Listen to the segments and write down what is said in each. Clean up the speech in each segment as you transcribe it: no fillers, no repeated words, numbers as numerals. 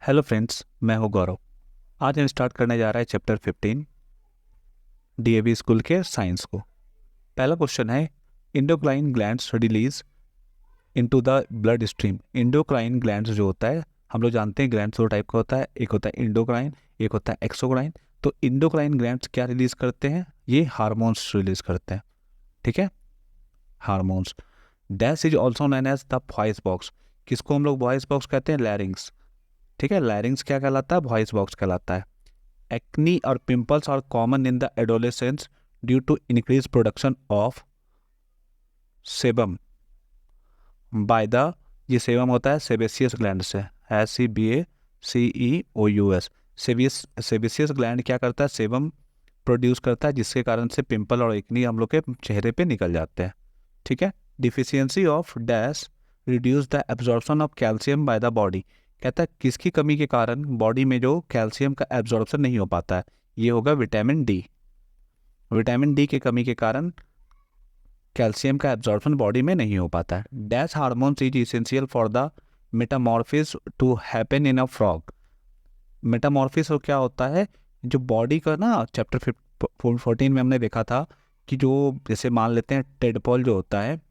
Hello friends, मैं हूं गौरव। आज हम स्टार्ट करने जा रहे हैं चैप्टर 15 डीएवी स्कूल के साइंस को। पहला क्वेश्चन है, endocrine glands release into the blood stream. Endocrine glands जो होता है, हम लोग जानते हैं ग्लैंड्स दो टाइप का होता है, एक होता है इंडोक्राइन, एक होता है एक्सोक्राइन। तो इंडोक्राइन ग्लैंड्स क्या रिलीज करते हैं? ये हार्मोन्स रिलीज करते हैं। ठीक है, hormones. That is also known as the voice box. किसको हम लोग वॉइस बॉक्स कहते हैं? लैरिंग्स। ठीक है, लैरिंग्स क्या कहलाता है? वॉइस बॉक्स कहलाता है। Acne or pimples are common in the adolescents due to increased production of sebum by the, ये sebum होता है सेबेसियस ग्लैंड से, SEBACEOUS। सेबेसियस ग्लैंड क्या करता है? सेबम प्रोड्यूस करता है, जिसके कारण से पिंपल और एक्नी हम लोग के चेहरे पे निकल जाते हैं। ठीक है। Deficiency of dash reduce the absorption of calcium by the body. कहता है किसकी कमी के कारण बॉडी में जो कैल्शियम का एब्जॉर्प्शन नहीं हो पाता है? ये होगा विटामिन डी। विटामिन डी की कमी के कारण कैल्शियम का एब्जॉर्प्शन बॉडी में नहीं हो पाता है। Dash hormones is essential for the metamorphosis to happen in a frog. Metamorphosis क्या होता है? जो बॉडी का ना, चैप्टर 14 में हमने देखा था कि जो, जैसे मान लेते हैं टेडपोल जो होता है,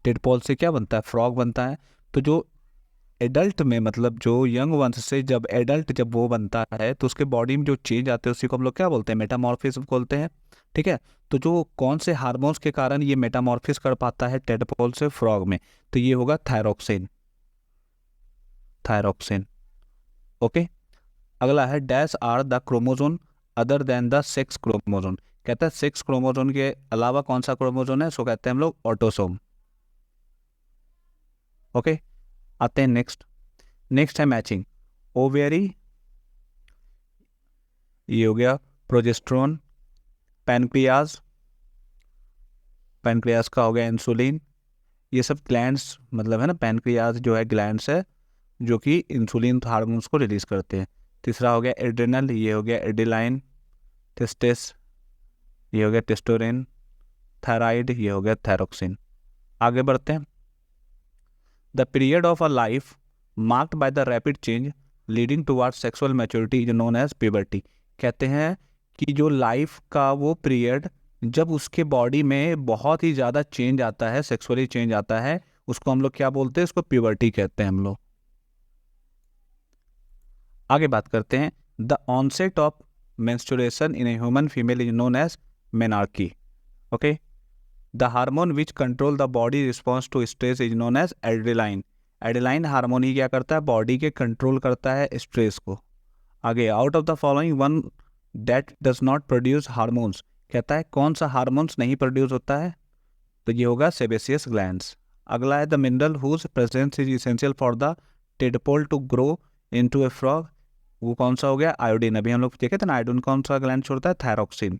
टेडपोल से क्या बनता है? फ्रॉग बनता है। तो जो एडल्ट में, मतलब जो यंग वंश से जब एडल्ट जब वो बनता है तो उसके बॉडी में जो चेंज आते हैं उसी को हम लोग क्या बोलते हैं? मेटामॉर्फिस बोलते हैं। ठीक है। तो जो कौन से हार्मोन्स के कारण ये मेटामॉर्फिस कर पाता है टेडपोल से फ्रॉग में? तो ये होगा थायरोक्सिन। थायरोक्सिन। ओके। अगला है, dash are the chromosome other than the sex chromosome. कहता है सेक्स क्रोमोजोन के अलावा कौन सा क्रोमोजोन है? उसको कहते हैं हम लोग ऑटोसोम। ओके। आते हैं नेक्स्ट। नेक्स्ट है मैचिंग। ओवेरी, ये हो गया प्रोजेस्ट्रॉन। पैनक्रियाज, पैनक्रियाज का हो गया इंसुलिन। ये सब ग्लैंड्स, मतलब है ना, पैनक्रियाज जो है ग्लैंड्स है जो कि इंसुलिन हार्मोन्स को रिलीज करते हैं। तीसरा हो गया एड्रेनल, ये हो गया एडिलाइन। टेस्टेस, ये हो गया टेस्टोरेन। थायराइड, ये हो गया थायरोक्सिन। आगे बढ़ते हैं। The period of a life marked by the rapid change leading toward sexual maturity is known as puberty. कहते हैं कि जो लाइफ का वो पीरियड जब उसके बॉडी में बहुत ही ज़्यादा चेंज आता है, सेक्सुअली चेंज आता है, उसको हम लोग क्या बोलते हैं? उसको प्यूबर्टी कहते हैं हम लोग। आगे बात करते हैं। The onset of menstruation in a human female is known as menarche. Okay. The hormone which control the body response to stress is known as adrenaline. Adrenaline hormone ही क्या करता है? बॉडी के कंट्रोल करता है स्ट्रेस को। आगे, out of the following one that does not produce hormones. कहता है कौन सा हार्मोन्स नहीं प्रोड्यूस होता है? तो ये होगा सेबेसियस ग्लैंड्स। अगला है, the mineral whose presence is essential for the tadpole to grow into a frog. वो कौन सा हो गया? आयोडीन। अभी हम लोग देखे थे ना, आयोडीन कौन सा ग्लैंड छोड़ता है? थायरोक्सिन।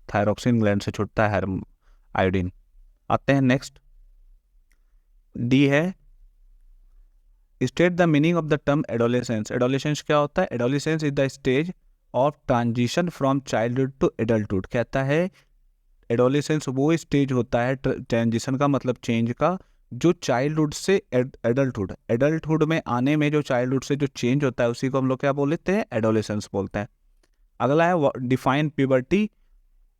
थायरोक्सिन ग्लैंड से छूटता है आयोडीन। आते हैं नेक्स्ट। डी है, state the meaning of the term adolescence. Adolescence क्या होता है? Adolescence is the stage of transition from childhood to adulthood. कहता है एडोलेसेंस वो स्टेज होता है ट्रांजिशन का, मतलब चेंज का, जो चाइल्डहुड से एडल्टहुड, एडल्टहुड में आने में जो चाइल्डहुड से जो चेंज होता है उसी को हम लोग क्या बोलते हैं? एडोलेसेंस बोलते हैं। अगला है, define puberty,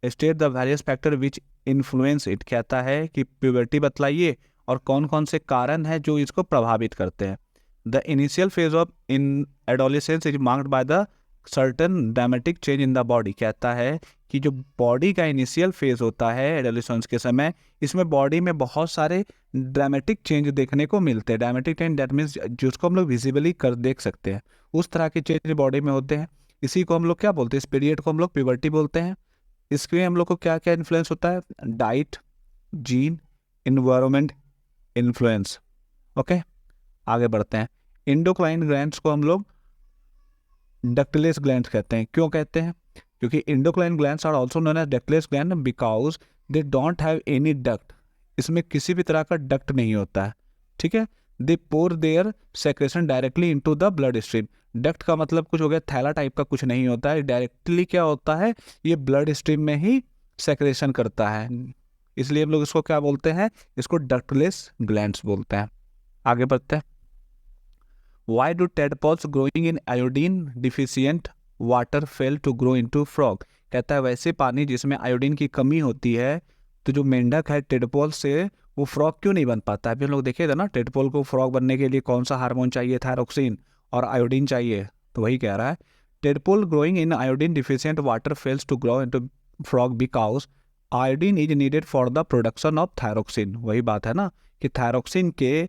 state the various factor which influence it. कहता है कि प्यूबर्टी बतलाइए और कौन कौन से कारण हैं जो इसको प्रभावित करते हैं। The initial phase of in adolescence is marked by the certain dramatic change in the body. कहता है कि जो बॉडी का इनिशियल फेज होता है एडोलेसेंस के समय, इसमें बॉडी में बहुत सारे ड्रामेटिक चेंज देखने को मिलते हैं। ड्रामेटिक चेंज दैट मीन्स जिसको हम लोग विजिबली कर देख सकते हैं, उस तरह के चेंज बॉडी में होते हैं। इसी को हम लोग क्या बोलते हैं? इस पीरियड को हम लोग प्यूबर्टी बोलते हैं। इसके हम लोग को क्या क्या इन्फ्लुएंस होता है? Diet, gene, environment influence. Okay. आगे बढ़ते हैं। इंडोक्राइन ग्लैंड्स को हम लोग डक्टिलेस ग्लैंड्स कहते हैं। क्यों कहते हैं? क्योंकि endocrine glands are also known as ductless gland because they don't have any duct. इसमें किसी भी तरह का डक्ट नहीं होता है। ठीक है। They pour their secretion directly into the blood stream. Duct का मतलब कुछ हो गया थैला टाइप का, कुछ नहीं होता है, डायरेक्टली क्या होता है? ये ब्लड स्ट्रीम में ही सेक्रेशन करता है, इसलिए हम लोग इसको क्या बोलते हैं? इसको डक्टलेस ग्लैंड्स बोलते हैं। आगे बढ़ते हैं। Why do tadpoles growing in iodine deficient water fail to grow into frog. कहता है वैसे पानी जिसमें आयोडीन की कमी होती है तो जो मेंढक है टेडपोल से वो फ्रॉग क्यों नहीं बन पाता है। अभी हम लोग देखे थे ना टेडपोल को फ्रॉग बनने के लिए कौन सा हार्मोन चाहिए, थायरोक्सिन और आयोडीन चाहिए। तो वही कह रहा है tadpole growing in iodine deficient water fails to grow into frog because iodine is needed for the production of thyroxine. वही बात है ना कि थायरोक्सिन के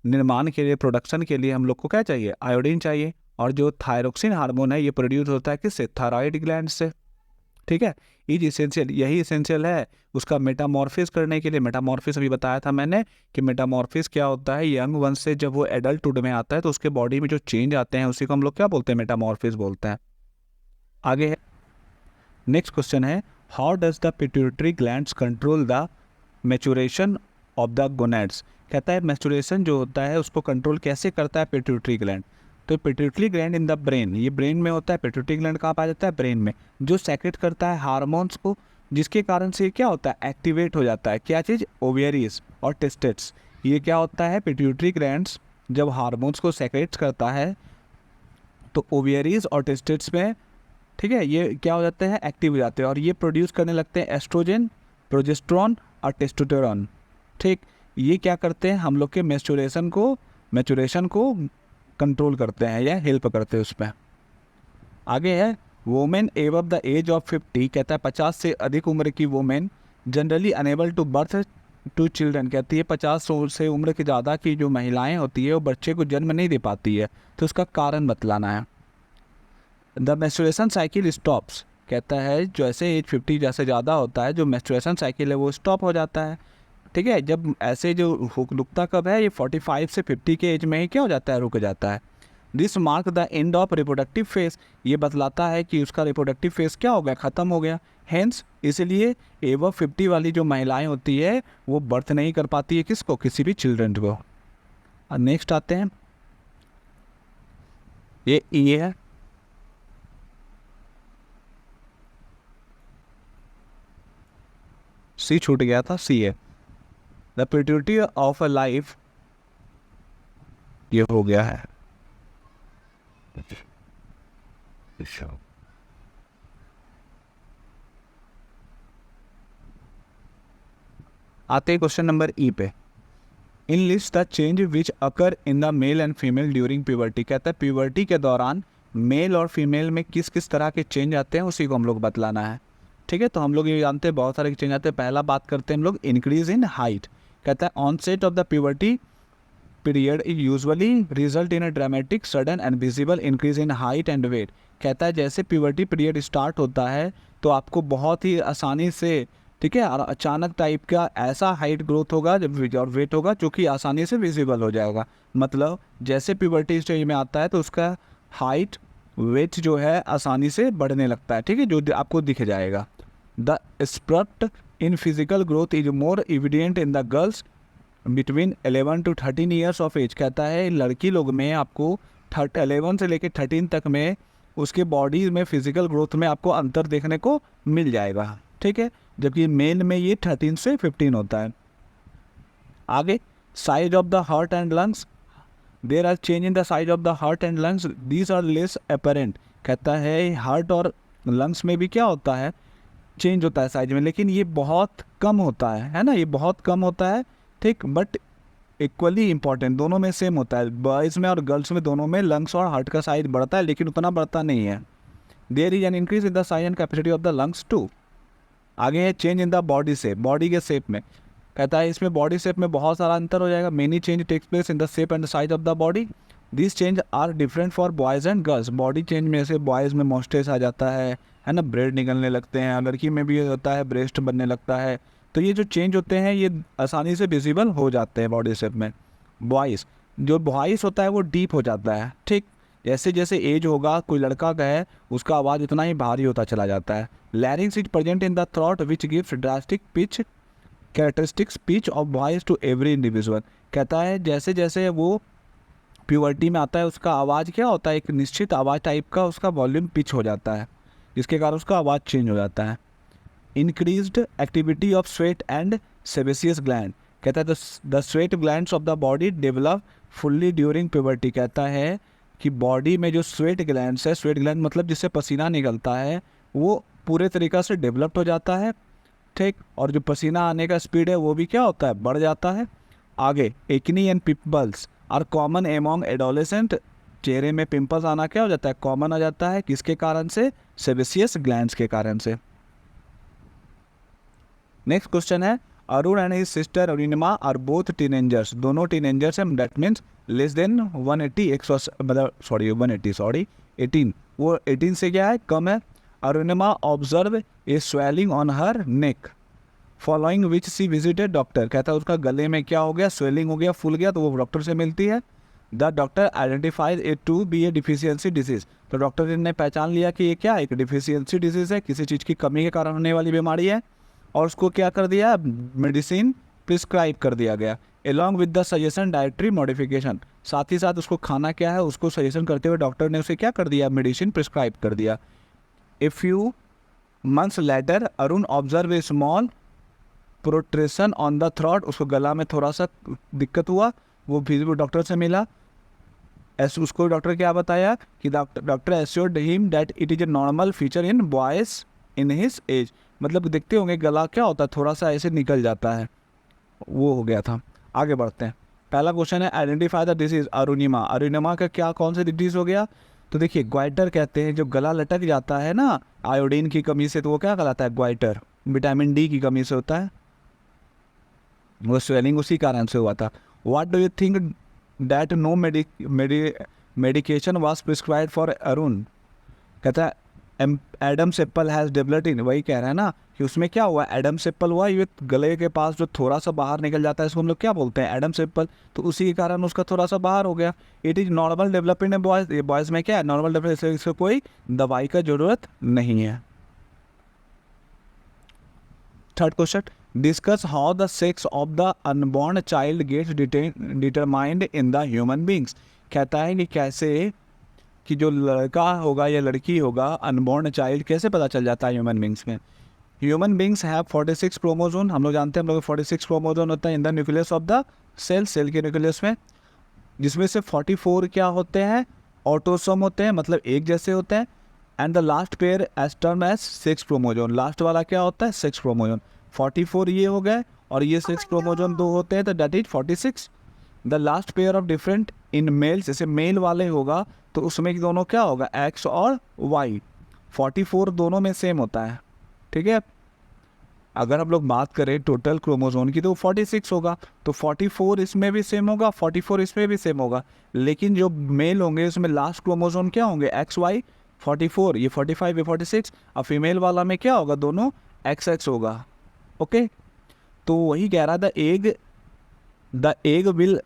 निर्माण के लिए, प्रोडक्शन के लिए हम लोग को क्या चाहिए, आयोडीन चाहिए। और जो थायरोक्सिन हार्मोन है ये प्रोड्यूस होता है किससे, थायराइड ग्लैंड से। ठीक है, इज इसेंशियल, यही इसेंशियल है उसका मेटामॉर्फिस करने के लिए। मेटामॉर्फिस अभी बताया था मैंने कि मेटामॉर्फिस क्या होता है, यंग वन से जब वो एडल्टहुड में आता है तो उसके बॉडी में जो चेंज आते हैं उसी को हम लोग क्या बोलते हैं, मेटामॉर्फिस बोलते हैं। आगे है नेक्स्ट क्वेश्चन है how does the pituitary glands control the maturation of the gonads. कहता है मैच्योरेशन जो होता है उसको कंट्रोल कैसे करता है पिट्यूटरी ग्लैंड। तो pituitary gland in the brain, ये ब्रेन में होता है। पिट्यूटरी ग्लैंड कहाँ पाया जाता है, ब्रेन में, जो सेक्रेट करता है हार्मोन्स को, जिसके कारण से क्या होता है, एक्टिवेट हो जाता है क्या चीज़, ओवेरीज और टेस्टेट्स। ये क्या होता है, पिट्यूटरी ग्लैंड्स जब हार्मोन्स को सेक्रेट करता है तो ओवेरीज और टेस्टेट्स में, ठीक है, ये क्या हो जाते हैं, एक्टिव हो जाते हैं और ये प्रोड्यूस करने लगते हैं एस्ट्रोजन, प्रोजेस्टेरॉन और टेस्टोस्टेरॉन। ठीक, ये क्या करते हैं, हम लोग के मैच्योरेशन को कंट्रोल करते हैं या हेल्प करते हैं उसमें। आगे है women above the age of 50, कहता है 50 से अधिक उम्र की women generally unable to birth to children. कहती है 50 से उम्र के ज़्यादा की जो महिलाएं होती है वो बच्चे को जन्म नहीं दे पाती है, तो उसका कारण बतलाना है। द मेंस्ट्रुएशन साइकिल स्टॉप्स, कहता है जैसे एज 50 जैसे ज़्यादा होता है जो मेंस्ट्रुएशन साइकिल है वो स्टॉप हो जाता है। ठीक है, जब ऐसे जो रुकता कब है, ये 45 से 50 के एज में ही क्या हो जाता है, रुक जाता है। This mark the end of reproductive phase, ये बतलाता है कि उसका रिप्रोडक्टिव फेज क्या हो गया, ख़त्म हो गया। हेंस इसलिए एबव 50 वाली जो महिलाएं होती है वो बर्थ नहीं कर पाती है किसको, किसी भी चिल्ड्रन को। नेक्स्ट आते हैं, ये है सी छूट गया था, सी है the pituitary of a life, ये हो गया है। आते हैं क्वेश्चन नंबर ई पे। In list the change which occur in the male and female during puberty. कहता है प्यूबर्टी के दौरान मेल और फीमेल में किस किस तरह के चेंज आते हैं उसी को हम लोग बतलाना है। ठीक है, तो हम लोग ये जानते हैं बहुत सारे चेंज आते हैं। पहला बात करते हैं हम लोग इंक्रीज इन हाइट। कहता है onset of the puberty period usually result in a dramatic sudden and visible increase in height and weight. कहता है जैसे प्यूबर्टी पीरियड स्टार्ट होता है तो आपको बहुत ही आसानी से, ठीक है, और अचानक टाइप का ऐसा हाइट ग्रोथ होगा जब और वेट होगा जो कि आसानी से विजिबल हो जाएगा। मतलब जैसे प्यूबर्टी स्टेज में आता है तो उसका हाइट वेट जो है आसानी से बढ़ने लगता है। ठीक है, जो आपको दिख जाएगा। The spurt in physical growth is more evident in the girls between 11 to 13 years of age. कहता है लड़की लोग में आपको 11 से लेकर 13 तक में उसके बॉडी में फिजिकल ग्रोथ में आपको अंतर देखने को मिल जाएगा। ठीक है, जबकि मेल में ये 13 से 15 होता है। आगे size of the heart and lungs, there are change in the size of the heart and lungs, these are less apparent. कहता है हार्ट और लंग्स में भी क्या होता है, चेंज होता है साइज में, लेकिन ये बहुत कम होता है ना, ये बहुत कम होता है। ठीक, बट इक्वली इंपॉर्टेंट, दोनों में सेम होता है, बॉयज़ में और गर्ल्स में दोनों में लंग्स और हार्ट का साइज बढ़ता है लेकिन उतना बढ़ता नहीं है। There is an increase in the size and capacity of the lungs too. आगे है change in the body shape, body के शेप में। कहता है इसमें बॉडी शेप में बहुत सारा अंतर हो जाएगा। Many change takes place in the shape and size of the body, this change are different for boys and girls. Body change में से बॉयज़ में मोस्टेस आ जाता है ना, ब्रेड निकलने लगते हैं, लड़की में भी होता है ब्रेस्ट बनने लगता है। तो ये जो चेंज होते हैं ये आसानी से विजिबल हो जाते हैं बॉडी शेप में। वॉइस, जो वॉइस होता है वो डीप हो जाता है। ठीक, जैसे जैसे एज होगा कोई लड़का का है उसका आवाज़ उतना ही भारी होता चला जाता है। Larynx is present in the throat which gives drastic pitch characteristics pitch of voice to every individual. कहता है जैसे जैसे वो प्यूबर्टी में आता है उसका आवाज़ क्या होता है, एक निश्चित आवाज़ टाइप का उसका वॉल्यूम पिच हो जाता है, जिसके कारण उसका आवाज़ चेंज हो जाता है। Increased activity of sweat and sebaceous gland, कहता है the sweat glands of the body develop fully during puberty. कहता है कि बॉडी में जो स्वेट ग्लैंड्स है, स्वेट ग्लैंड मतलब जिससे पसीना निकलता है, वो पूरे तरीक़ा से डेवलप्ड हो जाता है, ठीक। और जो पसीना आने का स्पीड है वो भी क्या होता है, बढ़ जाता है। आगे acne and pimples are common among adolescent. चेहरे में पिंपल्स आना क्या हो जाता है, कॉमन आ जाता है। किसके कारण से, सेबेसियस ग्लैंड्स के कारण से। नेक्स्ट क्वेश्चन है Arun and his sister Arunima are both teenagers. दोनों टीनेजर्स हैं, दैट मीन्स लेस देन 180 मतलब 18, वो 18 से क्या है, कम है। Arunima observe a swelling on her neck following which she visited doctor. कहता है उसका गले में क्या हो गया, स्वेलिंग हो गया, फूल गया, तो वो डॉक्टर से मिलती है। The doctor identifies it to be a deficiency disease. तो डॉक्टर ने पहचान लिया कि ये क्या, एक डिफिशियंसी डिजीज है, किसी चीज़ की कमी के कारण होने वाली बीमारी है, और उसको क्या कर दिया, मेडिसिन प्रिस्क्राइब कर दिया गया। Along with the suggestion dietary modification, साथ ही साथ उसको खाना क्या है उसको सजेशन करते हुए डॉक्टर ने उसे क्या कर दिया, मेडिसिन प्रिस्क्राइब कर दिया। A few months later Arun observe a small protrusion on the throat. उसको गला में थोड़ा सा दिक्कत हुआ, वो भी डॉक्टर से मिला। ऐसे उसको डॉक्टर क्या बताया कि doctor assured him that it is a normal feature in boys in his age. मतलब देखते होंगे गला क्या होता है, थोड़ा सा ऐसे निकल जाता है, वो हो गया था। आगे बढ़ते हैं। पहला क्वेश्चन है identify the disease Arunima. Arunima का क्या, कौन सा डिजीज हो गया, तो देखिए ग्वाइटर कहते हैं, जो गला लटक जाता है ना आयोडीन की कमी से, तो वो क्या कहलाता है, ग्वाइटर। विटामिन डी की कमी से होता है, वो स्वेलिंग उसी कारण से हुआ था। What do you think that no medication was prescribed for Arun. कहता है Adam's apple has developed in, वही कह रहा है ना कि उसमें क्या हुआ, एडम्स एप्पल हुआ, ये गले के पास जो थोड़ा सा बाहर निकल जाता है इसको हम लोग क्या बोलते हैं, एडम्स एप्पल। तो उसी के कारण उसका थोड़ा सा बाहर हो गया। इट इज़ नॉर्मल डेवलपमेंट है बॉयज़, ये बॉयज़ में क्या है, नॉर्मल डेवलपमेंट, इसको कोई दवाई का ज़रूरत नहीं है। Third question, discuss how the sex of the unborn child gets determined in the human beings. कहता है कि कैसे कि जो लड़का होगा या लड़की होगा, अनबॉर्न चाइल्ड, कैसे पता चल जाता है ह्यूमन बींग्स में। ह्यूमन बींग्स हैव 46 क्रोमोजोन, हम लोग जानते हैं, हम लोग 46 क्रोमोजोन होता है in the nucleus of the cell, cell के न्यूक्लियस में, जिसमें से 44 क्या होते हैं, ऑटोसोम होते हैं, मतलब एक जैसे होते हैं। And the last pair is term as 6 chromosome, last वाला क्या होता है, 6 क्रोमोजोन। 44 ये हो गए और ये 6 क्रोमोजोन दो होते हैं, तो that is 46। The last pair of different in males, जैसे मेल वाले होगा तो उसमें दोनों क्या होगा, एक्स और वाई। 44 दोनों में सेम होता है, ठीक है। अगर हम लोग बात करें टोटल क्रोमोजोन की तो 46 होगा, तो 44 इसमें भी सेम होगा, 44 इसमें भी सेम होगा। लेकिन जो मेल होंगे उसमें लास्ट क्रोमोजोन क्या होंगे, एक्स वाई। 44 ये 45 ये 46। अब फीमेल वाला में क्या होगा, दोनों एक्स एक्स होगा, ओके। तो वही कह रहा था, the egg will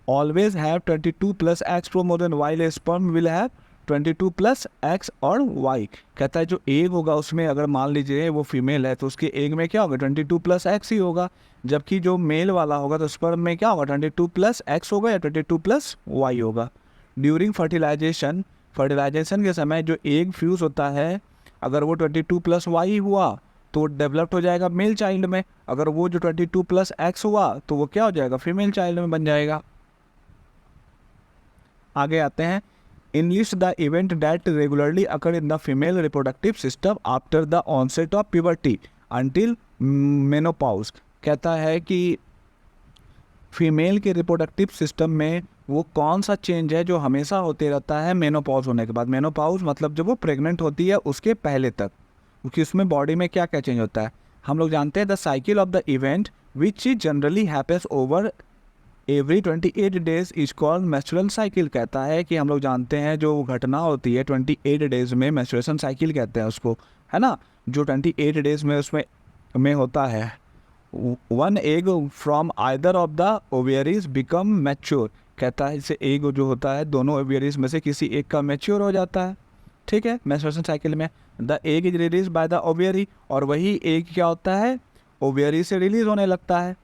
always have 22 plus X chromosome while a sperm will have 22 plus X और Y। कहता है जो एग होगा उसमें अगर मान लीजिए वो फीमेल है तो उसके एग में क्या होगा, 22 प्लस X ही होगा, जबकि जो मेल वाला होगा तो स्पर्म में क्या होगा, 22 प्लस X होगा या 22 प्लस Y होगा। ड्यूरिंग फर्टिलाइजेशन, फर्टिलाइजेशन के समय जो एग फ्यूज़ होता है, अगर वो 22 प्लस Y हुआ तो डेवलप्ड हो जाएगा मेल चाइल्ड में, अगर वो जो 22 प्लस X हुआ तो वो क्या हो जाएगा, फीमेल चाइल्ड में बन जाएगा। आगे आते हैं, enlist the event that regularly occur in the female reproductive system after the onset of puberty until menopause. कहता है कि फीमेल के रिप्रोडक्टिव सिस्टम में वो कौन सा चेंज है जो हमेशा होते रहता है मेनोपॉज होने के बाद। मेनोपॉज मतलब जब वो प्रेग्नेंट होती है उसके पहले तक, क्योंकि उसमें बॉडी में क्या क्या चेंज होता है हम लोग जानते हैं। The cycle of the event which generally happens over every 28 days is called menstrual cycle. कहता है कि हम लोग जानते हैं जो घटना होती है 28 डेज में, मेंस्ट्रुएशन साइकिल कहते हैं उसको, है ना, जो 28 डेज में उसमें होता है। One egg from either of the ovaries become mature. कहता है इससे एग जो होता है दोनों ओवेरीज में से किसी एक का मैच्योर हो जाता है, ठीक है, मेंस्ट्रुएशन साइकिल में। The egg is release by the ovary, और वही एग क्या होता है, ओवेरी से रिलीज होने लगता है।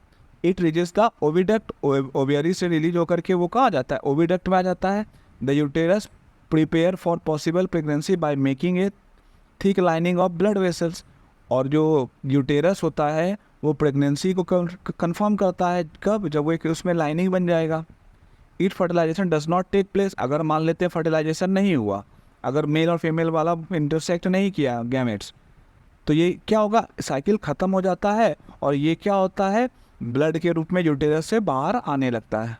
It ridges the oviduct, ovary से रिलीज होकर के वो कहाँ जाता है, ओविडक्ट में आ जाता है। The uterus prepare for possible pregnancy by making a thick lining of blood vessels, और जो यूटेरस होता है वो प्रेगनेंसी को कंफर्म करता है। कब? जब वो एक उसमें लाइनिंग बन जाएगा। It fertilization does not take place, अगर मान लेते हैं फर्टिलाइजेशन नहीं हुआ, अगर मेल और फीमेल वाला इंटरसेक्ट नहीं किया गैमेट्स, तो ये क्या होगा? साइकिल ख़त्म हो जाता है और ये क्या होता है? ब्लड के रूप में यूटेरस से बाहर आने लगता है।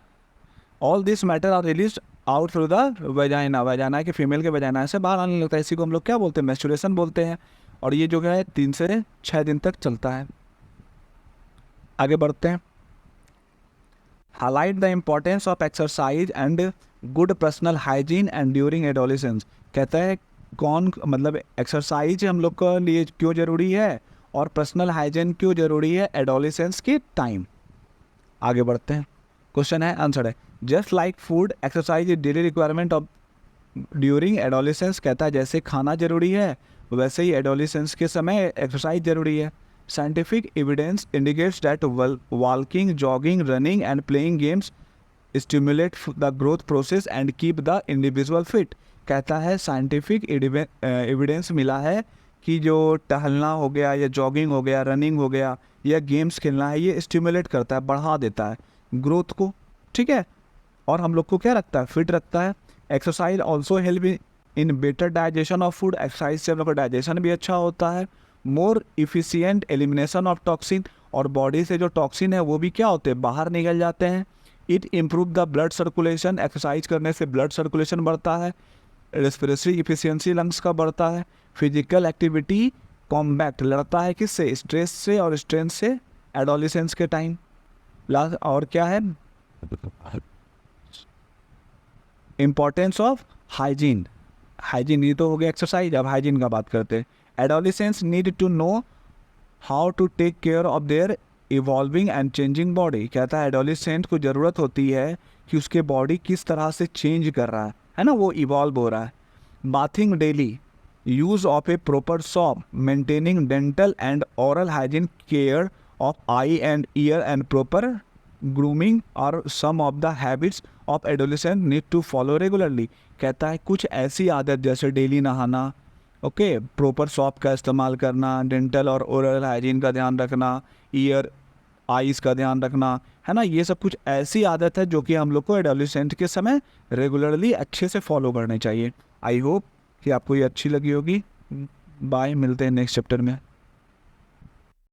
All this matter are release out through the vagina, vagina के फीमेल के वेजाइना से बाहर आने लगता है। इसी को हम लोग क्या बोलते हैं? मेंस्ट्रुएशन बोलते हैं। और ये जो है 3 से 6 दिन तक चलता है। आगे बढ़ते हैं। Highlight the importance of exercise and good personal hygiene and during adolescence. कहता है कौन, मतलब एक्सरसाइज हम लोग के लिए क्यों ज़रूरी है और पर्सनल हाइजीन क्यों ज़रूरी है एडोलेसेंस के टाइम। आगे बढ़ते हैं। क्वेश्चन है, आंसर है, just like food exercise is daily requirement of during adolescence. कहता है जैसे खाना ज़रूरी है वैसे ही एडोलेसेंस के समय एक्सरसाइज ज़रूरी है। Scientific evidence indicates that walking, jogging, running and playing games stimulate the growth process and keep the individual fit. कहता है साइंटिफिक एविडेंस मिला है कि जो टहलना हो गया या जॉगिंग हो गया, रनिंग हो गया या गेम्स खेलना है, ये स्टिमुलेट करता है, बढ़ा देता है ग्रोथ को, ठीक है, और हम लोग को क्या रखता है? फिट रखता है। Exercise also help in better digestion of food. Exercise से हम लोग का डाइजेशन भी अच्छा होता है। More efficient elimination of toxin, और बॉडी से जो टॉक्सिन है वो भी क्या होते हैं? बाहर निकल जाते हैं। It improve the blood circulation, exercise करने से ब्लड सर्कुलेशन बढ़ता है। रेस्पिरेटरी इफिशियंसी लंग्स का बढ़ता है। फिजिकल एक्टिविटी कॉम्बैक्ट, लड़ता है किससे? स्ट्रेस से और स्ट्रेन से एडोलेसेंस के टाइम। लास्ट और क्या है? Importance of hygiene. हाइजीन ये तो हो गया एक्सरसाइज, अब हाइजीन का बात करते हैं। Adolescence need to know how to take care of their evolving and changing body. कहता है एडोलेसेंट को ज़रूरत होती है कि उसके बॉडी किस तरह से चेंज कर रहा है ना, वो इवॉल्व हो रहा है। Bathing daily, use of a proper soap, maintaining dental and oral hygiene, care of eye and ear and proper grooming और some of the habits of adolescent need to follow regularly. कहता है कुछ ऐसी आदत जैसे डेली नहाना, okay, proper shop का इस्तेमाल करना, डेंटल और ओरल हाइजीन का ध्यान रखना, ईयर आइज़ का ध्यान रखना, है ना, ये सब कुछ ऐसी आदत है जो कि हम लोग को एडोलेसेंट के समय रेगुलरली अच्छे से फॉलो करने चाहिए। आई होप कि आपको ये अच्छी लगी होगी। बाय, मिलते हैं नेक्स्ट चैप्टर में।